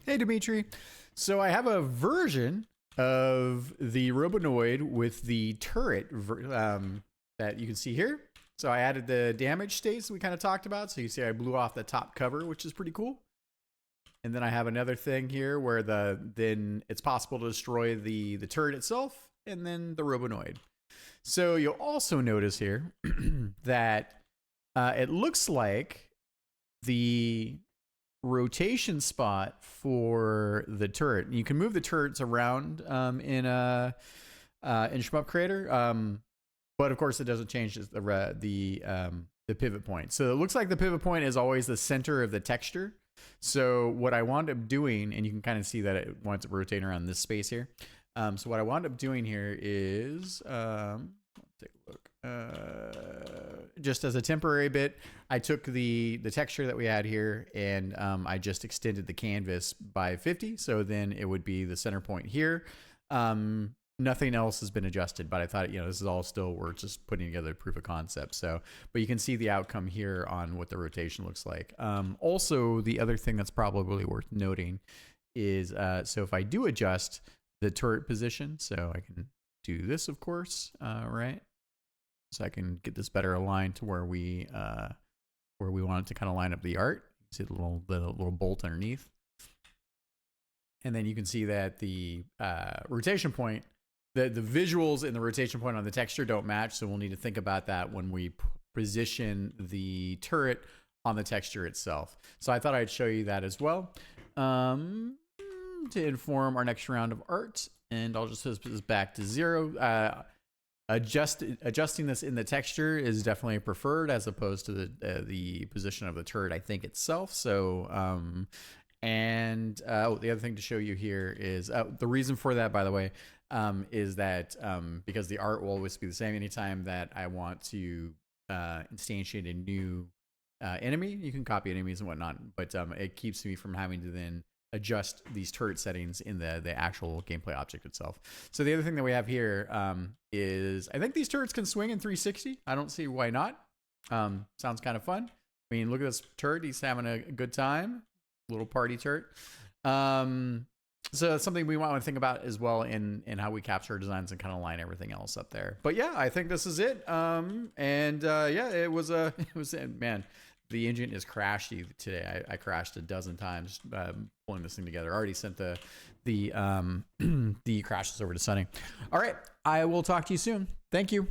Hey, Dimitri. So I have a version of the Robonoid with the turret that you can see here. So I added the damage states we kind of talked about. So you see I blew off the top cover, which is pretty cool. And then I have another thing here where then it's possible to destroy the turret itself and then the Robonoid. So you'll also notice here that it looks like the rotation spot for the turret. You can move the turrets around in Shmup Creator, but of course it doesn't change the pivot point. So it looks like the pivot point is always the center of the texture. So what I wound up doing, and you can kind of see that it wants to rotate around this space here. So what I wound up doing here is, let's take a look. Just as a temporary bit, I took the texture that we had here and I just extended the canvas by 50. So then it would be the center point here. Nothing else has been adjusted, but I thought, this is all still, we're just putting together a proof of concept. So, but you can see the outcome here on what the rotation looks like. Also, the other thing that's probably worth noting is, so if I do adjust the turret position, so I can do this, of course, right? So I can get this better aligned to where we want it to kind of line up the art. You see the little bolt underneath. And then you can see that the rotation point, the visuals in the rotation point on the texture don't match. So we'll need to think about that when we position the turret on the texture itself. So I thought I'd show you that as well to inform our next round of art. And I'll just put this back to 0. Adjusting this in the texture is definitely preferred as opposed to the position of the turret, I think, itself. So, the other thing to show you here is the reason for that, by the way, is that because the art will always be the same. Anytime that I want to instantiate a new enemy, you can copy enemies and whatnot, but it keeps me from having to then adjust these turret settings in the actual gameplay object itself. So the other thing that we have here is I think these turrets can swing in 360. I don't see why not. Sounds kind of fun. I mean, look at this turret. He's having a good time. Little party turret. So that's something we want to think about as well in how we capture our designs and kind of line everything else up there. But yeah, I think this is it. It was man. The engine is crashy today. I crashed a dozen times pulling this thing together. I already sent the crashes over to Sunny. All right, I will talk to you soon. Thank you.